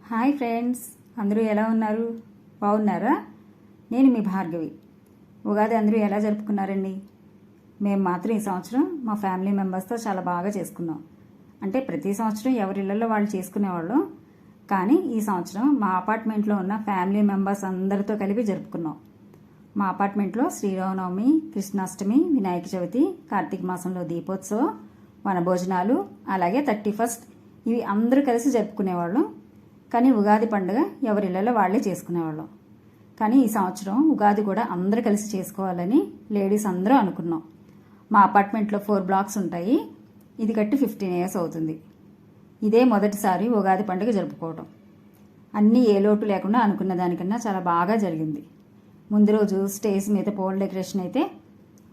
Hi friends, అందరూ ఎలా ఉన్నారు? బాగున్నారా? నేను మీ భార్గవి. ఉగాది అందరూ ఎలా జరుపుకున్నారండి? మేము మాత్రం ఈ సంవత్సరం మా ఫ్యామిలీ మెంబర్స్తో చాలా బాగా చేసుకున్నాం. అంటే ప్రతి సంవత్సరం ఎవరి ఇళ్లలో వాళ్ళు చేసుకునేవాళ్ళం, కానీ ఈ సంవత్సరం మా అపార్ట్మెంట్లో ఉన్న ఫ్యామిలీ మెంబర్స్ అందరితో కలిపి జరుపుకున్నాం. మా అపార్ట్మెంట్లో శ్రీరామనవమి, కృష్ణాష్టమి, వినాయక చవితి, కార్తీక మాసంలో దీపోత్సవం, వనభోజనాలు, అలాగే 31st ఇవి అందరూ కలిసి జరుపుకునేవాళ్ళం. కానీ ఉగాది పండుగ ఎవరి ఇళ్లలో వాళ్ళే చేసుకునేవాళ్ళం. కానీ ఈ సంవత్సరం ఉగాది కూడా అందరూ కలిసి చేసుకోవాలని లేడీస్ అందరూ అనుకున్నాం. మా అపార్ట్మెంట్లో 4 బ్లాక్స్ ఉంటాయి. ఇది కట్టి 15 years అవుతుంది. ఇదే మొదటిసారి ఉగాది పండుగ జరుపుకోవటం. అన్నీ ఏ లోటు లేకుండా అనుకున్న దానికన్నా చాలా బాగా జరిగింది. ముందు రోజు స్టేజ్ మీద పూల డెకరేషన్ అయితే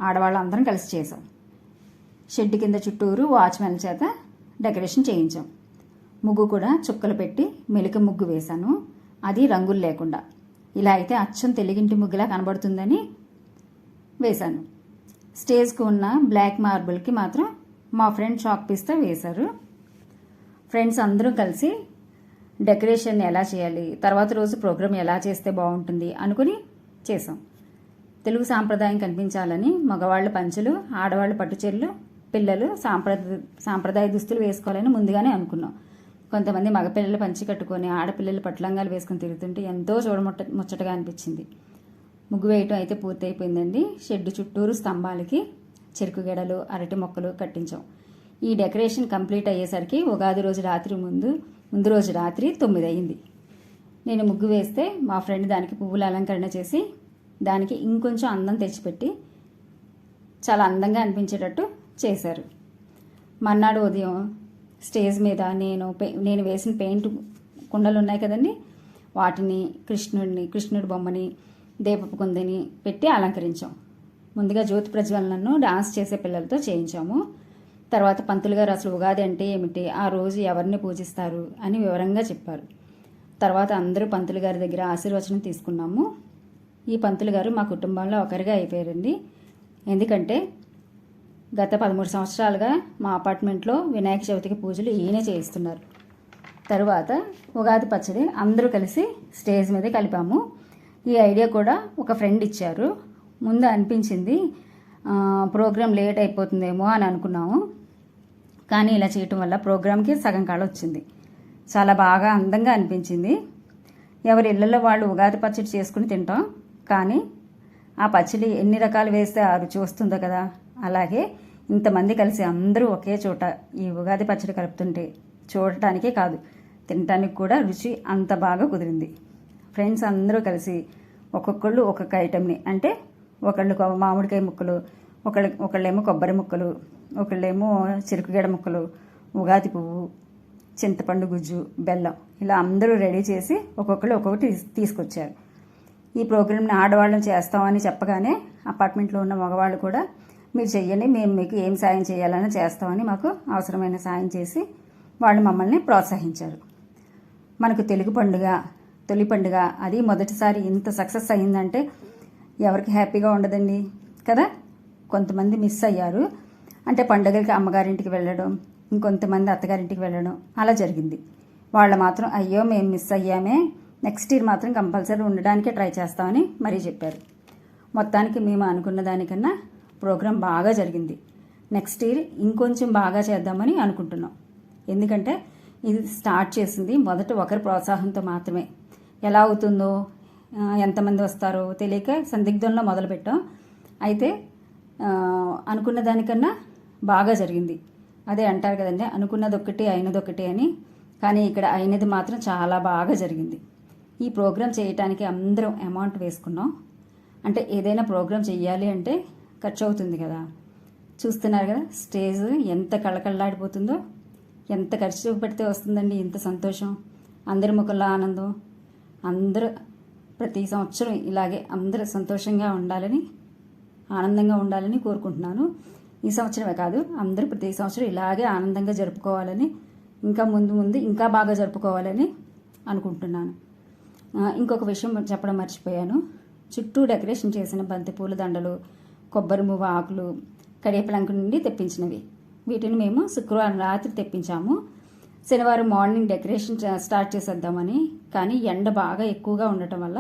ఆడవాళ్ళందరం కలిసి చేసాం. షెడ్ కింద చుట్టూరు వాచ్మెన్ చేత డెకరేషన్ చేయించాం. ముగ్గు కూడా చుక్కలు పెట్టి మెలిక ముగ్గు వేశాను, అది రంగులు లేకుండా. ఇలా అయితే అచ్చం తెలుగింటి ముగ్గులా కనబడుతుందని వేశాను. స్టేజ్కి ఉన్న బ్లాక్ మార్బుల్కి మాత్రం మా ఫ్రెండ్ చాక్ పీస్తో వేశారు. ఫ్రెండ్స్ అందరూ కలిసి డెకరేషన్ ఎలా చేయాలి, తర్వాత రోజు ప్రోగ్రామ్ ఎలా చేస్తే బాగుంటుంది అనుకుని చేసాం. తెలుగు సాంప్రదాయం కనిపించాలని మగవాళ్ళ పంచెలు, ఆడవాళ్ళ పట్టుచీరలు, పిల్లలు సాంప్రదాయ దుస్తులు వేసుకోవాలని ముందుగానే అనుకున్నాం. కొంతమంది మగపిల్లలు పంచి కట్టుకొని ఆడపిల్లలు పట్లంగాలు వేసుకొని తిరుగుతుంటే ఎంతో ముచ్చటగా అనిపించింది. ముగ్గు వేయటం అయితే పూర్తి అయిపోయిందండి. షెడ్ చుట్టూరు స్తంభాలకి చెరుకు గెడలు, అరటి మొక్కలు కట్టించాం. ఈ డెకరేషన్ కంప్లీట్ అయ్యేసరికి ఉగాది రోజు రాత్రి ముందు రోజు రాత్రి 9 అయింది. నేను ముగ్గు వేస్తే మా ఫ్రెండ్ దానికి పువ్వుల అలంకరణ చేసి దానికి ఇంకొంచెం అందం తెచ్చిపెట్టి చాలా అందంగా అనిపించేటట్టు చేశారు. మర్నాడు ఉదయం స్టేజ్ మీద నేను వేసిన పెయింట్ కుండలు ఉన్నాయి కదండి, వాటిని కృష్ణుడి బొమ్మని, దీపపు కుందని పెట్టి అలంకరించాం. ముందుగా జ్యోతి ప్రజ్వలనను డాన్స్ చేసే పిల్లలతో చేయించాము. తర్వాత పంతులు గారు అసలు ఉగాది అంటే ఏమిటి, ఆ రోజు ఎవరిని పూజిస్తారు అని వివరంగా చెప్పారు. తర్వాత అందరూ పంతులు గారి దగ్గర ఆశీర్వచనం తీసుకున్నాము. ఈ పంతులు గారు మా కుటుంబంలో ఒకరిగా అయిపోయారండి. ఎందుకంటే గత 13 సంవత్సరాలుగా మా అపార్ట్మెంట్లో వినాయక చవితికి పూజలు ఈయనే చేయిస్తున్నారు. తరువాత ఉగాది పచ్చడి అందరూ కలిసి స్టేజ్ మీద కలిపాము. ఈ ఐడియా కూడా ఒక ఫ్రెండ్ ఇచ్చారు. ముందు అనిపించింది ప్రోగ్రాం లేట్ అయిపోతుందేమో అని అనుకున్నాము. కానీ ఇలా చేయటం వల్ల ప్రోగ్రాంకి సగం కాలం వచ్చింది. చాలా బాగా అందంగా అనిపించింది. ఎవరి ఇళ్లలో వాళ్ళు ఉగాది పచ్చడి చేసుకుని తింటాం, కానీ ఆ పచ్చడి ఎన్ని రకాలు వేస్తే ఆ రుచి వస్తుందో కదా. అలాగే ఇంతమంది కలిసి అందరూ ఒకే చోట ఈ ఉగాది పచ్చడి కలుపుతుంటే చూడటానికే కాదు, తినటానికి కూడా రుచి అంత బాగా కుదిరింది. ఫ్రెండ్స్ అందరూ కలిసి ఒక్కొక్కళ్ళు ఒక్కొక్క ఐటెంని, అంటే ఒకళ్ళు మామిడికాయ ముక్కలు, ఒకళ్ళేమో కొబ్బరి ముక్కలు, ఒకళ్ళేమో చెరుకుగడ ముక్కలు, ఉగాది పువ్వు, చింతపండు గుజ్జు, బెల్లం, ఇలా అందరూ రెడీ చేసి ఒక్కొక్కళ్ళు ఒక్కొక్కటి తీసుకొచ్చారు. ఈ ప్రోగ్రామ్ని ఆడవాళ్ళని చేస్తామని చెప్పగానే అపార్ట్మెంట్లో ఉన్న మగవాళ్ళు కూడా మీరు చెయ్యండి, మేము మీకు ఏం సాయం చేయాలని చేస్తామని మాకు అవసరమైన సాయం చేసి వాళ్ళు మమ్మల్ని ప్రోత్సహించారు. మనకు తెలుగు పండుగ, తొలి పండుగ, అది మొదటిసారి ఇంత సక్సెస్ అయ్యిందంటే ఎవరికి హ్యాపీగా ఉండదండి కదా. కొంతమంది మిస్ అయ్యారు, అంటే పండుగలకి అమ్మగారింటికి వెళ్ళడం, ఇంకొంతమంది అత్తగారింటికి వెళ్ళడం అలా జరిగింది. వాళ్ళు మాత్రం అయ్యో మేము మిస్ అయ్యామే, నెక్స్ట్ ఇయర్ మాత్రం కంపల్సరీ ఉండడానికే ట్రై చేస్తామని మరీ చెప్పారు. మొత్తానికి మేము అనుకున్న దానికన్నా ప్రోగ్రాం బాగా జరిగింది. నెక్స్ట్ ఇయర్ ఇంకొంచెం బాగా చేద్దామని అనుకుంటున్నాం. ఎందుకంటే ఇది స్టార్ట్ చేసింది మొదట ఒకరి ప్రోత్సాహంతో మాత్రమే. ఎలా అవుతుందో, ఎంతమంది వస్తారో తెలియక సందిగ్ధంలో మొదలుపెట్టాం. అయితే అనుకున్న దానికన్నా బాగా జరిగింది. అదే అంటారు కదండి, అనుకున్నది ఒక్కటి అయినది ఒకటి అని. కానీ ఇక్కడ అయినది మాత్రం చాలా బాగా జరిగింది. ఈ ప్రోగ్రాం చేయటానికి అందరం అమౌంట్ వేసుకున్నాం. అంటే ఏదైనా ప్రోగ్రాం చెయ్యాలి అంటే ఖర్చు అవుతుంది కదా. చూస్తున్నారు కదా స్టేజ్ ఎంత కళ్ళకళ్ళాడిపోతుందో. ఎంత ఖర్చు పెడితే వస్తుందండి ఇంత సంతోషం, అందరి ముఖంలో ఆనందం. అందరూ ప్రతి సంవత్సరం ఇలాగే అందరూ సంతోషంగా ఉండాలని, ఆనందంగా ఉండాలని కోరుకుంటున్నాను. ఈ సంవత్సరమే కాదు, అందరూ ప్రతి సంవత్సరం ఇలాగే ఆనందంగా జరుపుకోవాలని, ఇంకా ముందు ఇంకా బాగా జరుపుకోవాలని అనుకుంటున్నాను. ఇంకొక విషయం చెప్పడం మర్చిపోయాను. చుట్టూ డెకరేషన్ చేసిన బంతిపూల దండలు, కొబ్బరి మువ్వ ఆకులు కడియపలంక నుండి తెప్పించినవి. వీటిని మేము శుక్రవారం రాత్రి తెప్పించాము. శనివారం మార్నింగ్ డెకరేషన్ స్టార్ట్ చేసేద్దామని, కానీ ఎండ బాగా ఎక్కువగా ఉండటం వల్ల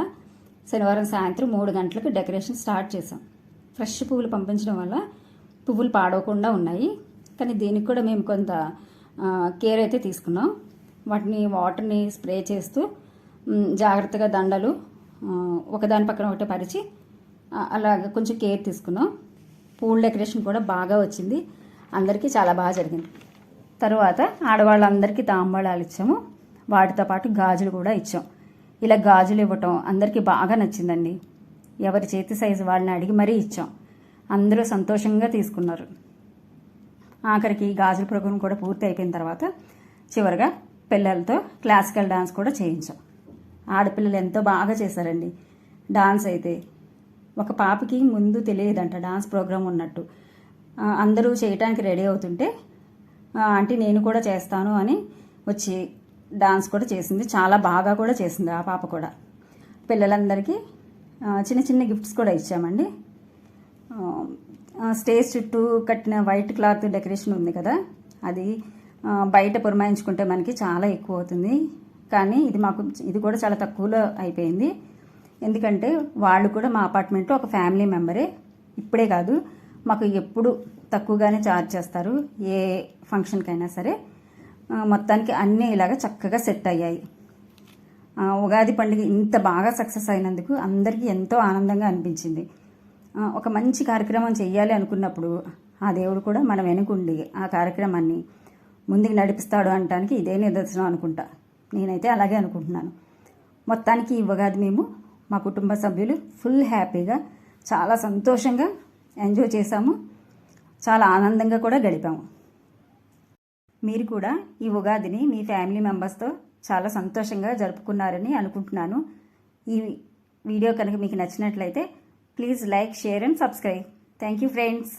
శనివారం సాయంత్రం 3 గంటలకు డెకరేషన్ స్టార్ట్ చేసాం. ఫ్రెష్ పువ్వులు పంపించడం వల్ల పువ్వులు పాడవకుండా ఉన్నాయి. కానీ దీనికి కూడా మేము కొంత కేర్ అయితే తీసుకున్నాం. వాటిని వాటర్ని స్ప్రే చేస్తూ జాగ్రత్తగా దండలు ఒకదాని పక్కన ఒకటి పరిచి అలాగ కొంచెం కేర్ తీసుకున్నాం. పూల డెకరేషన్ కూడా బాగా వచ్చింది. అందరికీ చాలా బాగా జరిగింది. తర్వాత ఆడవాళ్ళందరికీ తాంబూలాలు ఇచ్చాము. వాటితో పాటు గాజులు కూడా ఇచ్చాం. ఇలా గాజులు ఇవ్వటం అందరికీ బాగా నచ్చిందండి. ఎవరి చేతి సైజు వాళ్ళని అడిగి మరీ ఇచ్చాం. అందరూ సంతోషంగా తీసుకున్నారు. ఆఖరికి గాజుల ప్రోగ్రాం కూడా పూర్తి అయిపోయిన తర్వాత చివరిగా పిల్లలతో క్లాసికల్ డాన్స్ కూడా చేయించాం. ఆడపిల్లలు ఎంతో బాగా చేశారండి డాన్స్ అయితే. ఒక పాపకి ముందు తెలియదంట డాన్స్ ప్రోగ్రాం ఉన్నట్టు. అందరూ చేయటానికి రెడీ అవుతుంటే ఆంటీ నేను కూడా చేస్తాను అని వచ్చి డాన్స్ కూడా చేసింది. చాలా బాగా కూడా చేసింది ఆ పాప కూడా. పిల్లలందరికీ చిన్న చిన్న గిఫ్ట్స్ కూడా ఇచ్చామండి. స్టేజ్ చుట్టూ కట్టిన వైట్ క్లాత్ డెకరేషన్ ఉంది కదా, అది బయట పురమాయించుకుంటే మనకి చాలా ఎక్కువ అవుతుంది. కానీ ఇది కూడా చాలా తక్కువలో అయిపోయింది. ఎందుకంటే వాళ్ళు కూడా మా అపార్ట్మెంట్లో ఒక ఫ్యామిలీ మెంబరే. ఇప్పుడే కాదు, మాకు ఎప్పుడు తక్కువగానే ఛార్జ్ చేస్తారు ఏ ఫంక్షన్కైనా సరే. మొత్తానికి అన్నీ ఇలాగ చక్కగా సెట్ అయ్యాయి. ఉగాది పండుగ ఇంత బాగా సక్సెస్ అయినందుకు అందరికీ ఎంతో ఆనందంగా అనిపించింది. ఒక మంచి కార్యక్రమం చెయ్యాలి అనుకున్నప్పుడు ఆ దేవుడు కూడా మన వెనుకుండి ఆ కార్యక్రమాన్ని ముందుకు నడిపిస్తాడు అనడానికి ఇదే నిదర్శనం అనుకుంటా. నేనైతే అలాగే అనుకుంటున్నాను. మొత్తానికి ఈ ఉగాది మేము మా కుటుంబ సభ్యులు ఫుల్ హ్యాపీగా చాలా సంతోషంగా ఎంజాయ్ చేశాము. చాలా ఆనందంగా కూడా గడిపాము. మీరు కూడా ఈ ఉగాదిని మీ ఫ్యామిలీ మెంబర్స్తో చాలా సంతోషంగా జరుపుకున్నారని అనుకుంటున్నాను. ఈ వీడియో కనుక మీకు నచ్చినట్లయితే please like, share and subscribe. Thank you friends.